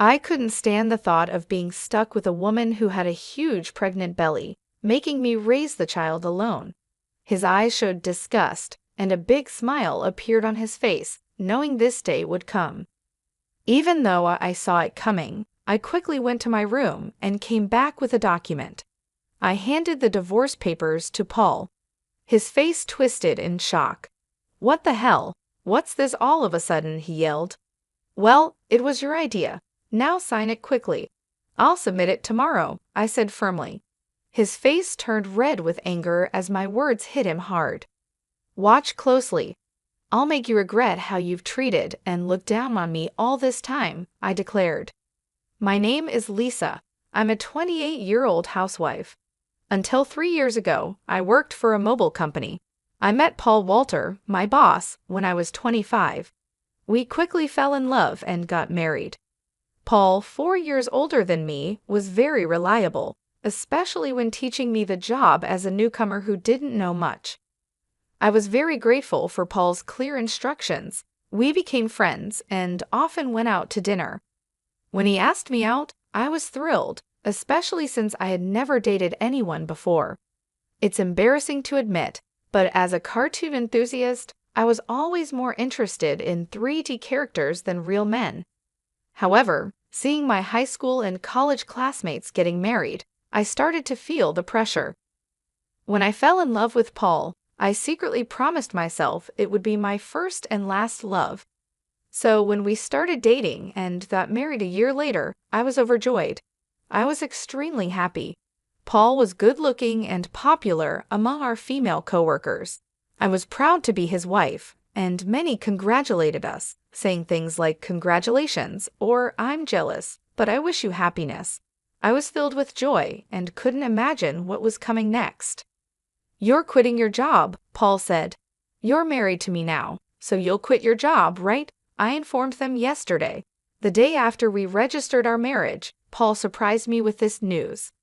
I couldn't stand the thought of being stuck with a woman who had a huge pregnant belly, making me raise the child alone. His eyes showed disgust, and a big smile appeared on his face, knowing this day would come. Even though I saw it coming, I quickly went to my room and came back with a document. I handed the divorce papers to Paul. His face twisted in shock. "What the hell? What's this all of a sudden?" he yelled. "Well, it was your idea. Now sign it quickly." "I'll submit it tomorrow," I said firmly. His face turned red with anger as my words hit him hard. "Watch closely. I'll make you regret how you've treated and looked down on me all this time," I declared. "My name is Lisa. I'm a 28-year-old housewife. Until 3 years ago, I worked for a mobile company. I met Paul Walter, my boss, when I was 25. We quickly fell in love and got married. Paul, 4 years older than me, was very reliable, especially when teaching me the job as a newcomer who didn't know much. I was very grateful for Paul's clear instructions. We became friends and often went out to dinner. When he asked me out, I was thrilled, especially since I had never dated anyone before. It's embarrassing to admit, but as a cartoon enthusiast, I was always more interested in 3D characters than real men. However, seeing my high school and college classmates getting married, I started to feel the pressure. When I fell in love with Paul, I secretly promised myself it would be my first and last love. So when we started dating and got married a year later, I was overjoyed. I was extremely happy. Paul was good-looking and popular among our female coworkers. I was proud to be his wife, and many congratulated us, saying things like "Congratulations" or "I'm jealous, but I wish you happiness." I was filled with joy and couldn't imagine what was coming next. "You're quitting your job," Paul said. "You're married to me now, so you'll quit your job, right?" I informed them yesterday. The day after we registered our marriage, Paul surprised me with this news.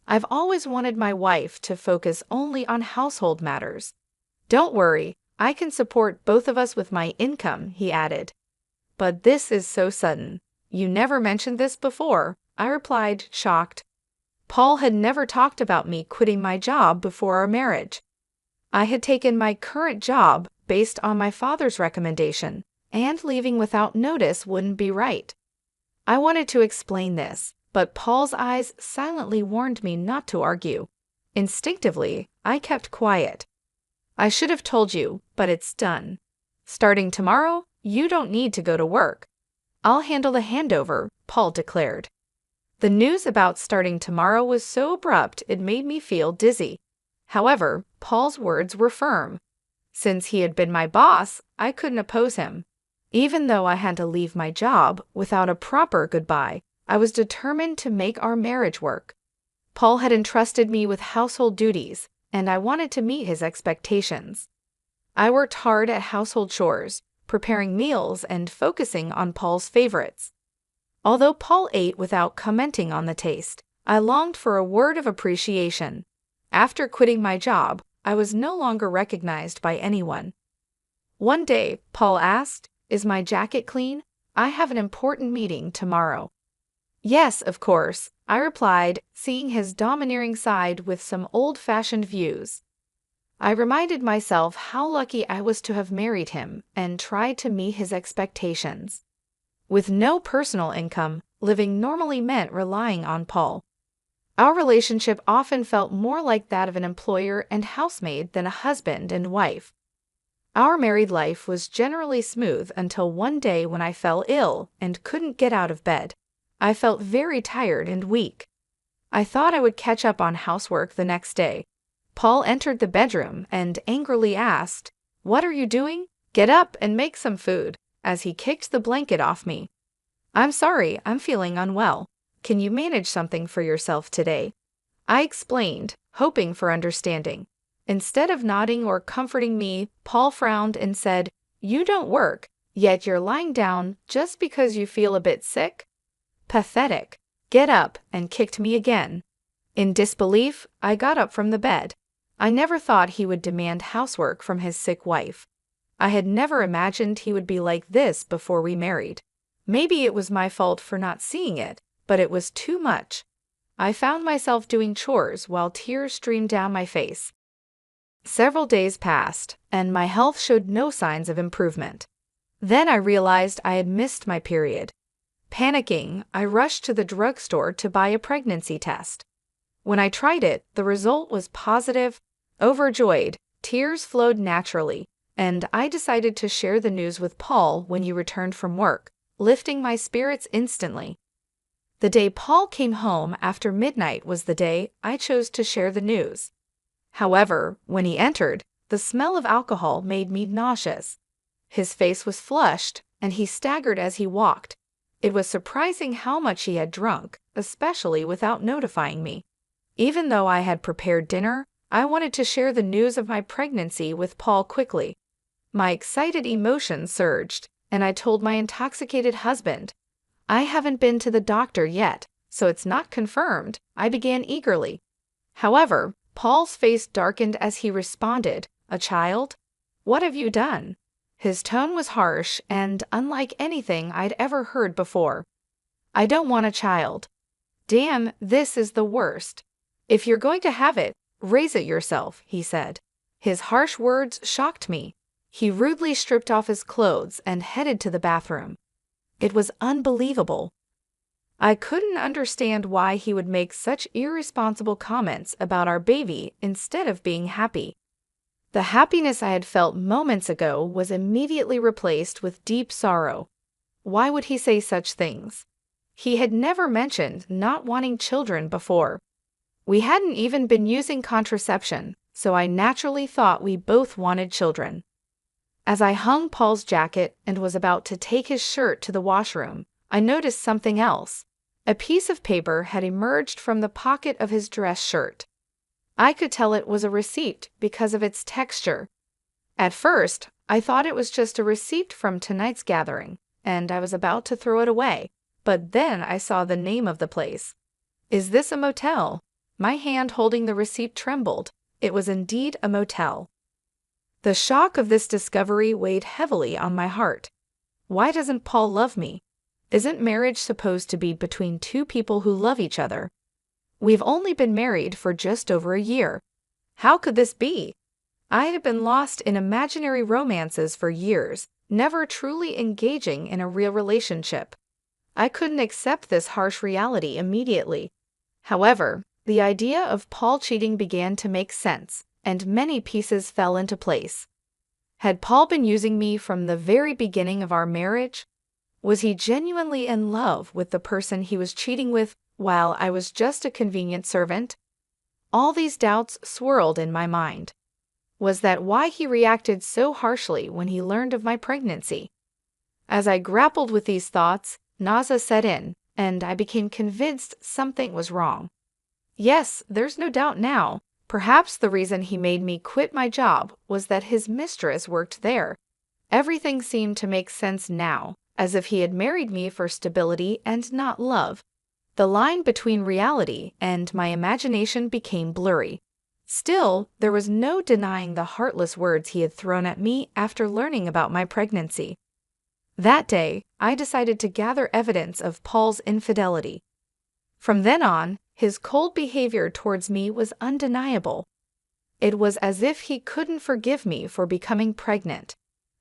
"I've always wanted my wife to focus only on household matters. Don't worry, I can support both of us with my income," he added. "But this is so sudden. You never mentioned this before," I replied, shocked. Paul had never talked about me quitting my job before our marriage. I had taken my current job based on my father's recommendation, and leaving without notice wouldn't be right. I wanted to explain this, but Paul's eyes silently warned me not to argue. Instinctively, I kept quiet. "I should have told you, but it's done. Starting tomorrow, you don't need to go to work. I'll handle the handover," Paul declared. The news about starting tomorrow was so abrupt it made me feel dizzy. However, Paul's words were firm. Since he had been my boss, I couldn't oppose him. Even though I had to leave my job without a proper goodbye, I was determined to make our marriage work. Paul had entrusted me with household duties, and I wanted to meet his expectations. I worked hard at household chores, preparing meals and focusing on Paul's favorites. Although Paul ate without commenting on the taste, I longed for a word of appreciation. After quitting my job, I was no longer recognized by anyone. One day, Paul asked, "Is my jacket clean? I have an important meeting tomorrow." "Yes, of course," I replied, seeing his domineering side with some old-fashioned views. I reminded myself how lucky I was to have married him and tried to meet his expectations. With no personal income, living normally meant relying on Paul. Our relationship often felt more like that of an employer and housemaid than a husband and wife. Our married life was generally smooth until one day when I fell ill and couldn't get out of bed. I felt very tired and weak. I thought I would catch up on housework the next day. Paul entered the bedroom and angrily asked, "What are you doing? Get up and make some food," as he kicked the blanket off me. "I'm sorry, I'm feeling unwell. Can you manage something for yourself today?" I explained, hoping for understanding. Instead of nodding or comforting me, Paul frowned and said, "You don't work, yet you're lying down just because you feel a bit sick? Pathetic. Get up," and kicked me again. In disbelief, I got up from the bed. I never thought he would demand housework from his sick wife. I had never imagined he would be like this before we married. Maybe it was my fault for not seeing it, but it was too much. I found myself doing chores while tears streamed down my face. Several days passed, and my health showed no signs of improvement. Then I realized I had missed my period. Panicking, I rushed to the drugstore to buy a pregnancy test. When I tried it, the result was positive. Overjoyed, tears flowed naturally, and I decided to share the news with Paul when he returned from work, lifting my spirits instantly. The day Paul came home after midnight was the day I chose to share the news. However, when he entered, the smell of alcohol made me nauseous. His face was flushed, and he staggered as he walked. It was surprising how much he had drunk, especially without notifying me. Even though I had prepared dinner, I wanted to share the news of my pregnancy with Paul quickly. My excited emotions surged, and I told my intoxicated husband, "I haven't been to the doctor yet, so it's not confirmed," I began eagerly. However, Paul's face darkened as he responded, "A child? What have you done?" His tone was harsh and unlike anything I'd ever heard before. "I don't want a child." "Damn, this is the worst. If you're going to have it, raise it yourself," he said. His harsh words shocked me. He rudely stripped off his clothes and headed to the bathroom. It was unbelievable. I couldn't understand why he would make such irresponsible comments about our baby instead of being happy. The happiness I had felt moments ago was immediately replaced with deep sorrow. Why would he say such things? He had never mentioned not wanting children before. We hadn't even been using contraception, so I naturally thought we both wanted children. As I hung Paul's jacket and was about to take his shirt to the washroom, I noticed something else. A piece of paper had emerged from the pocket of his dress shirt. I could tell it was a receipt because of its texture. At first, I thought it was just a receipt from tonight's gathering, and I was about to throw it away, but then I saw the name of the place. "Is this a motel?" My hand holding the receipt trembled. It was indeed a motel. The shock of this discovery weighed heavily on my heart. Why doesn't Paul love me? Isn't marriage supposed to be between two people who love each other? We've only been married for just over a year. How could this be? I had been lost in imaginary romances for years, never truly engaging in a real relationship. I couldn't accept this harsh reality immediately. However, the idea of Paul cheating began to make sense, and many pieces fell into place. Had Paul been using me from the very beginning of our marriage? Was he genuinely in love with the person he was cheating with while I was just a convenient servant? All these doubts swirled in my mind. Was that why he reacted so harshly when he learned of my pregnancy? As I grappled with these thoughts, nausea set in, and I became convinced something was wrong. Yes, there's no doubt now. Perhaps the reason he made me quit my job was that his mistress worked there. Everything seemed to make sense now, as if he had married me for stability and not love. The line between reality and my imagination became blurry. Still, there was no denying the heartless words he had thrown at me after learning about my pregnancy. That day, I decided to gather evidence of Paul's infidelity. From then on, his cold behavior towards me was undeniable. It was as if he couldn't forgive me for becoming pregnant.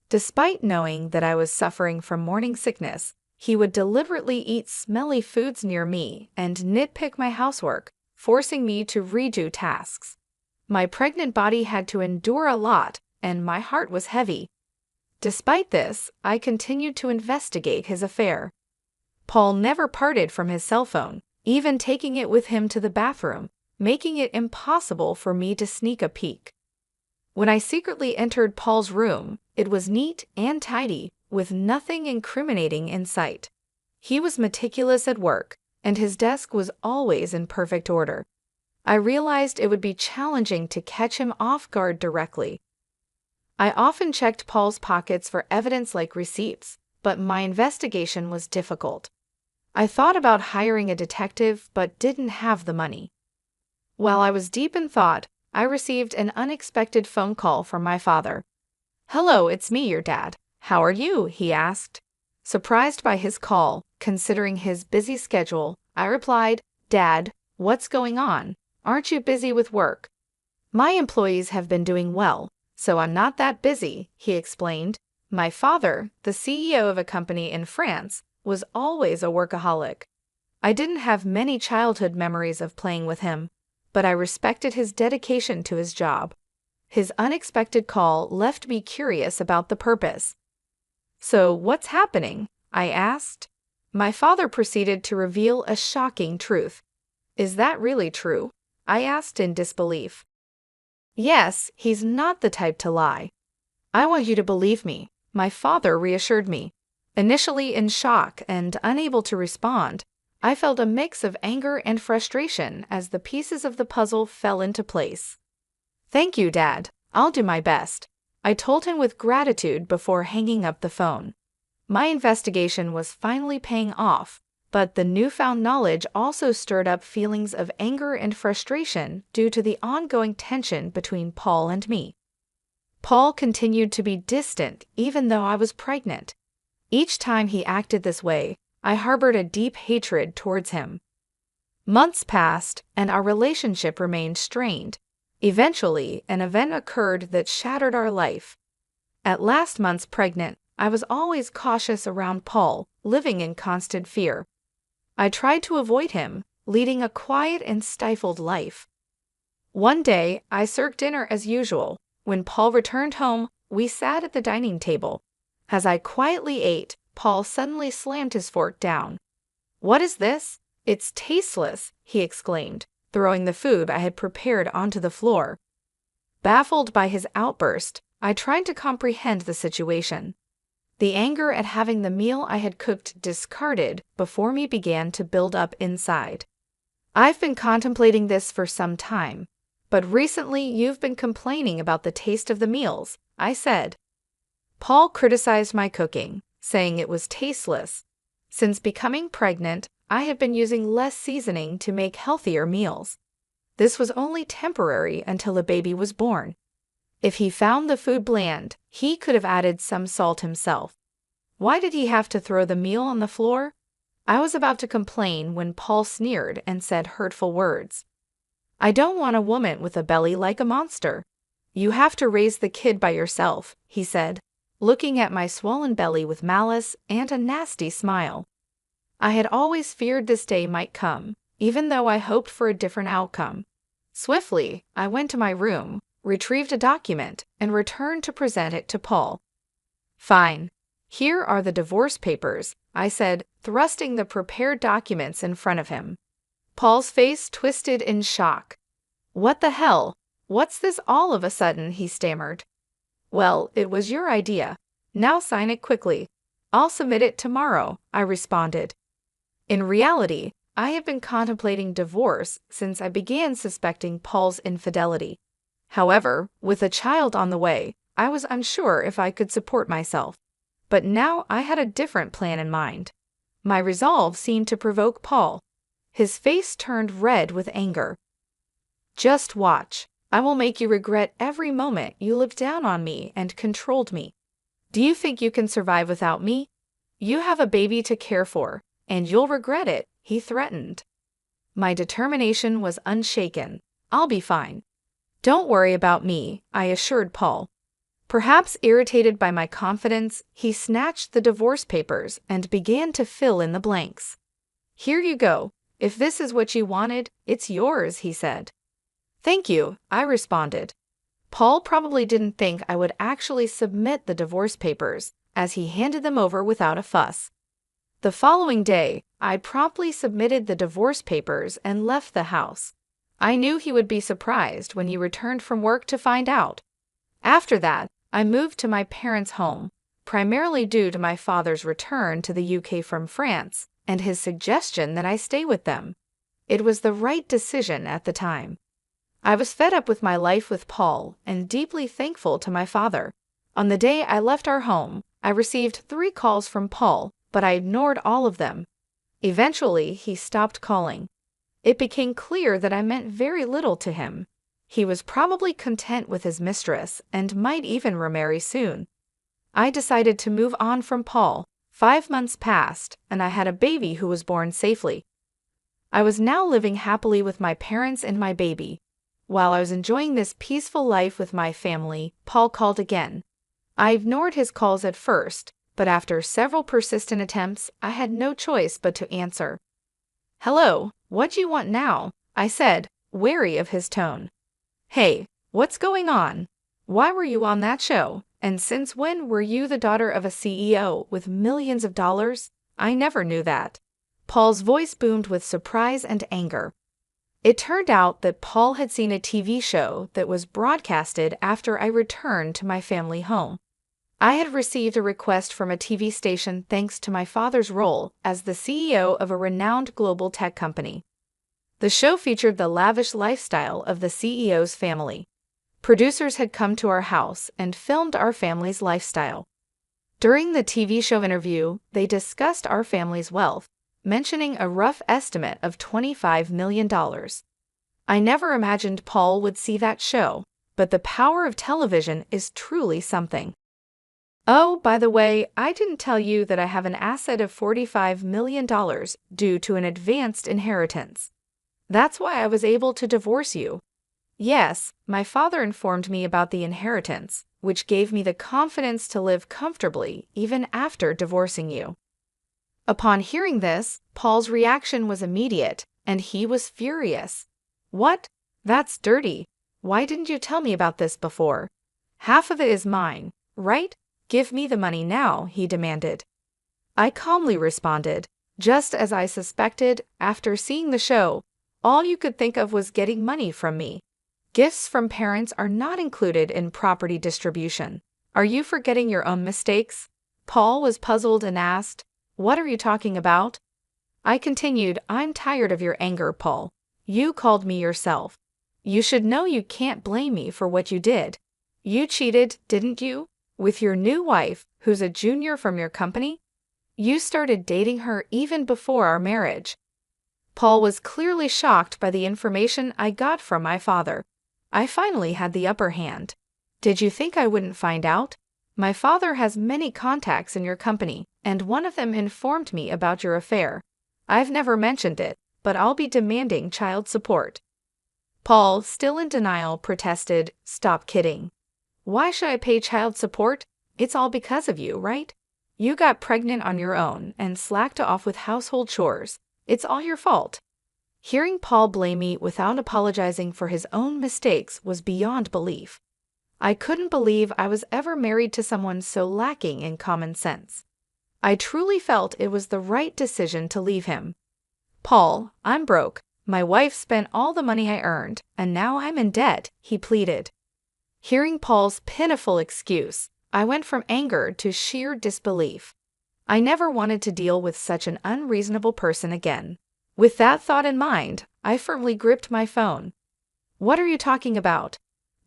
Despite knowing that I was suffering from morning sickness, he would deliberately eat smelly foods near me and nitpick my housework, forcing me to redo tasks. My pregnant body had to endure a lot, and my heart was heavy. Despite this, I continued to investigate his affair. Paul never parted from his cell phone, even taking it with him to the bathroom, making it impossible for me to sneak a peek. When I secretly entered Paul's room, it was neat and tidy, with nothing incriminating in sight. He was meticulous at work, and his desk was always in perfect order. I realized it would be challenging to catch him off guard directly. I often checked Paul's pockets for evidence like receipts, but my investigation was difficult. I thought about hiring a detective, but didn't have the money. While I was deep in thought, I received an unexpected phone call from my father. "Hello, it's me, your dad. How are you?" he asked. Surprised by his call, considering his busy schedule, I replied, "Dad, what's going on? Aren't you busy with work?" "My employees have been doing well, so I'm not that busy," he explained. My father, the CEO of a company in France, was always a workaholic. I didn't have many childhood memories of playing with him, but I respected his dedication to his job. His unexpected call left me curious about the purpose. "So, what's happening?" I asked. My father proceeded to reveal a shocking truth. "Is that really true?" I asked in disbelief. "Yes, he's not the type to lie." "I want you to believe me," my father reassured me. Initially in shock and unable to respond, I felt a mix of anger and frustration as the pieces of the puzzle fell into place. "Thank you, Dad. I'll do my best," I told him with gratitude before hanging up the phone. My investigation was finally paying off, but the newfound knowledge also stirred up feelings of anger and frustration due to the ongoing tension between Paul and me. Paul continued to be distant even though I was pregnant. Each time he acted this way, I harbored a deep hatred towards him. Months passed, and our relationship remained strained. Eventually, an event occurred that shattered our life. At last months pregnant, I was always cautious around Paul, living in constant fear. I tried to avoid him, leading a quiet and stifled life. One day, I served dinner as usual. When Paul returned home, we sat at the dining table. As I quietly ate, Paul suddenly slammed his fork down. "What is this? It's tasteless," he exclaimed, throwing the food I had prepared onto the floor. Baffled by his outburst, I tried to comprehend the situation. The anger at having the meal I had cooked discarded before me began to build up inside. "I've been contemplating this for some time, but recently you've been complaining about the taste of the meals," I said. Paul criticized my cooking, saying it was tasteless. Since becoming pregnant, I had been using less seasoning to make healthier meals. This was only temporary until a baby was born. If he found the food bland, he could have added some salt himself. Why did he have to throw the meal on the floor? I was about to complain when Paul sneered and said hurtful words. "I don't want a woman with a belly like a monster. You have to raise the kid by yourself," he said, looking at my swollen belly with malice and a nasty smile. I had always feared this day might come, even though I hoped for a different outcome. Swiftly, I went to my room, retrieved a document, and returned to present it to Paul. "Fine. Here are the divorce papers," I said, thrusting the prepared documents in front of him. Paul's face twisted in shock. "What the hell? What's this all of a sudden?" he stammered. "Well, it was your idea. Now sign it quickly. I'll submit it tomorrow," I responded. In reality, I have been contemplating divorce since I began suspecting Paul's infidelity. However, with a child on the way, I was unsure if I could support myself. But now I had a different plan in mind. My resolve seemed to provoke Paul. His face turned red with anger. "Just watch. I will make you regret every moment you looked down on me and controlled me. Do you think you can survive without me? You have a baby to care for, and you'll regret it," he threatened. My determination was unshaken. "I'll be fine." "Don't worry about me," I assured Paul. Perhaps irritated by my confidence, he snatched the divorce papers and began to fill in the blanks. "Here you go. If this is what you wanted, it's yours," he said. "Thank you," I responded. Paul probably didn't think I would actually submit the divorce papers, as he handed them over without a fuss. The following day, I promptly submitted the divorce papers and left the house. I knew he would be surprised when he returned from work to find out. After that, I moved to my parents' home, primarily due to my father's return to the UK from France and his suggestion that I stay with them. It was the right decision at the time. I was fed up with my life with Paul and deeply thankful to my father. On the day I left our home, I received 3 calls from Paul, but I ignored all of them. Eventually, he stopped calling. It became clear that I meant very little to him. He was probably content with his mistress and might even remarry soon. I decided to move on from Paul, 5 months passed, and I had a baby who was born safely. I was now living happily with my parents and my baby. While I was enjoying this peaceful life with my family, Paul called again. I ignored his calls at first, but after several persistent attempts, I had no choice but to answer. "Hello, what do you want now?" I said, wary of his tone. "Hey, what's going on? Why were you on that show? And since when were you the daughter of a CEO with millions of dollars? I never knew that." Paul's voice boomed with surprise and anger. It turned out that Paul had seen a TV show that was broadcasted after I returned to my family home. I had received a request from a TV station thanks to my father's role as the CEO of a renowned global tech company. The show featured the lavish lifestyle of the CEO's family. Producers had come to our house and filmed our family's lifestyle. During the TV show interview, they discussed our family's wealth, mentioning a rough estimate of $25 million. I never imagined Paul would see that show, but the power of television is truly something. "Oh, by the way, I didn't tell you that I have an asset of $45 million due to an advanced inheritance. That's why I was able to divorce you." Yes, my father informed me about the inheritance, which gave me the confidence to live comfortably even after divorcing you. Upon hearing this, Paul's reaction was immediate, and he was furious. "What? That's dirty. Why didn't you tell me about this before? Half of it is mine, right? Give me the money now," he demanded. I calmly responded, "Just as I suspected, after seeing the show, all you could think of was getting money from me. Gifts from parents are not included in property distribution. Are you forgetting your own mistakes?" Paul was puzzled and asked, "What are you talking about?" I continued, "I'm tired of your anger, Paul. You called me yourself. You should know you can't blame me for what you did. You cheated, didn't you? With your new wife, who's a junior from your company? You started dating her even before our marriage." Paul was clearly shocked by the information I got from my father. I finally had the upper hand. "Did you think I wouldn't find out? My father has many contacts in your company, and one of them informed me about your affair. I've never mentioned it, but I'll be demanding child support." Paul, still in denial, protested, "Stop kidding. Why should I pay child support? It's all because of you, right? You got pregnant on your own and slacked off with household chores. It's all your fault." Hearing Paul blame me without apologizing for his own mistakes was beyond belief. I couldn't believe I was ever married to someone so lacking in common sense. I truly felt it was the right decision to leave him. "Paul, I'm broke. My wife spent all the money I earned, and now I'm in debt," he pleaded. Hearing Paul's pitiful excuse, I went from anger to sheer disbelief. I never wanted to deal with such an unreasonable person again. With that thought in mind, I firmly gripped my phone. "What are you talking about?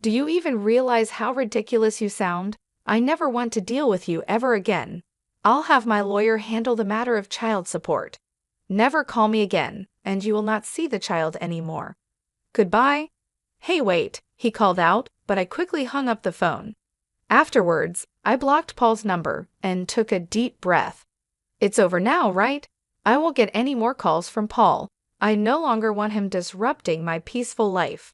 Do you even realize how ridiculous you sound? I never want to deal with you ever again. I'll have my lawyer handle the matter of child support. Never call me again, and you will not see the child anymore. Goodbye." "Hey, wait," he called out, but I quickly hung up the phone. Afterwards, I blocked Paul's number and took a deep breath. It's over now, right? I won't get any more calls from Paul. I no longer want him disrupting my peaceful life.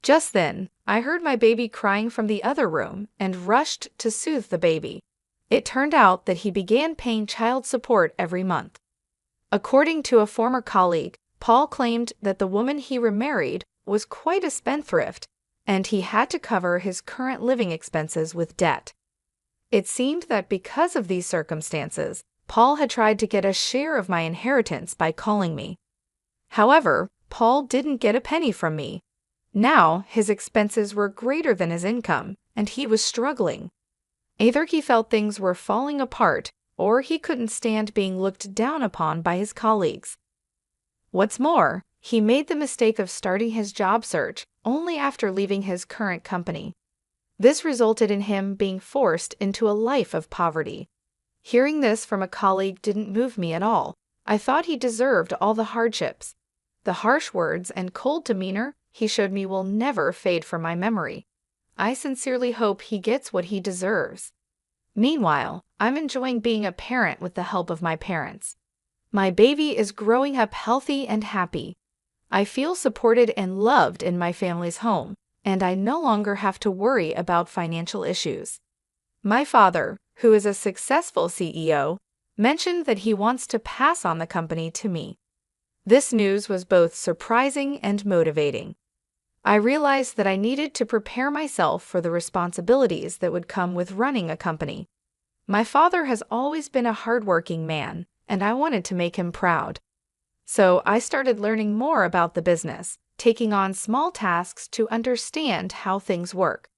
Just then, I heard my baby crying from the other room and rushed to soothe the baby. It turned out that he began paying child support every month. According to a former colleague, Paul claimed that the woman he remarried was quite a spendthrift, and he had to cover his current living expenses with debt. It seemed that because of these circumstances, Paul had tried to get a share of my inheritance by calling me. However, Paul didn't get a penny from me. Now, his expenses were greater than his income, and he was struggling. Either he felt things were falling apart, or he couldn't stand being looked down upon by his colleagues. What's more, he made the mistake of starting his job search only after leaving his current company. This resulted in him being forced into a life of poverty. Hearing this from a colleague didn't move me at all. I thought he deserved all the hardships. The harsh words and cold demeanor he showed me will never fade from my memory. I sincerely hope he gets what he deserves. Meanwhile, I'm enjoying being a parent with the help of my parents. My baby is growing up healthy and happy. I feel supported and loved in my family's home, and I no longer have to worry about financial issues. My father, who is a successful CEO, mentioned that he wants to pass on the company to me. This news was both surprising and motivating. I realized that I needed to prepare myself for the responsibilities that would come with running a company. My father has always been a hardworking man, and I wanted to make him proud. So I started learning more about the business, taking on small tasks to understand how things work.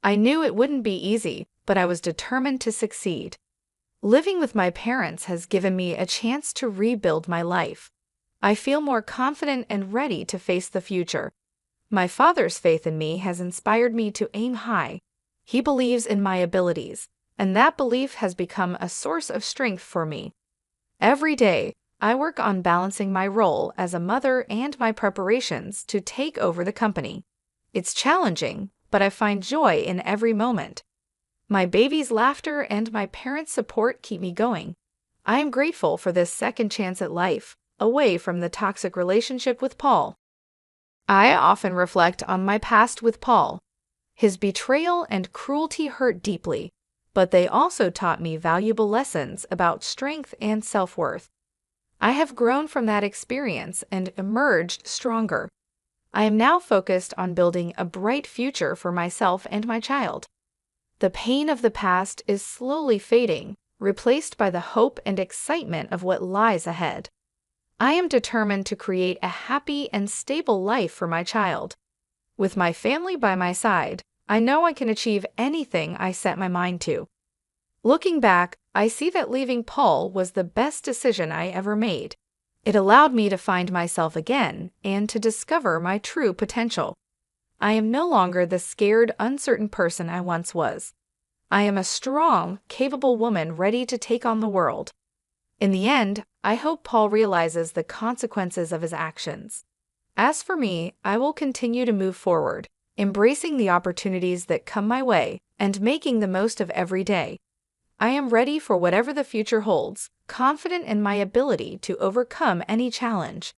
I knew it wouldn't be easy, but I was determined to succeed. Living with my parents has given me a chance to rebuild my life. I feel more confident and ready to face the future. My father's faith in me has inspired me to aim high. He believes in my abilities, and that belief has become a source of strength for me. Every day, I work on balancing my role as a mother and my preparations to take over the company. It's challenging, but I find joy in every moment. My baby's laughter and my parents' support keep me going. I am grateful for this second chance at life, away from the toxic relationship with Paul. I often reflect on my past with Paul. His betrayal and cruelty hurt deeply, but they also taught me valuable lessons about strength and self-worth. I have grown from that experience and emerged stronger. I am now focused on building a bright future for myself and my child. The pain of the past is slowly fading, replaced by the hope and excitement of what lies ahead. I am determined to create a happy and stable life for my child. With my family by my side, I know I can achieve anything I set my mind to. Looking back, I see that leaving Paul was the best decision I ever made. It allowed me to find myself again and to discover my true potential. I am no longer the scared, uncertain person I once was. I am a strong, capable woman ready to take on the world. In the end, I hope Paul realizes the consequences of his actions. As for me, I will continue to move forward, embracing the opportunities that come my way and making the most of every day. I am ready for whatever the future holds, confident in my ability to overcome any challenge.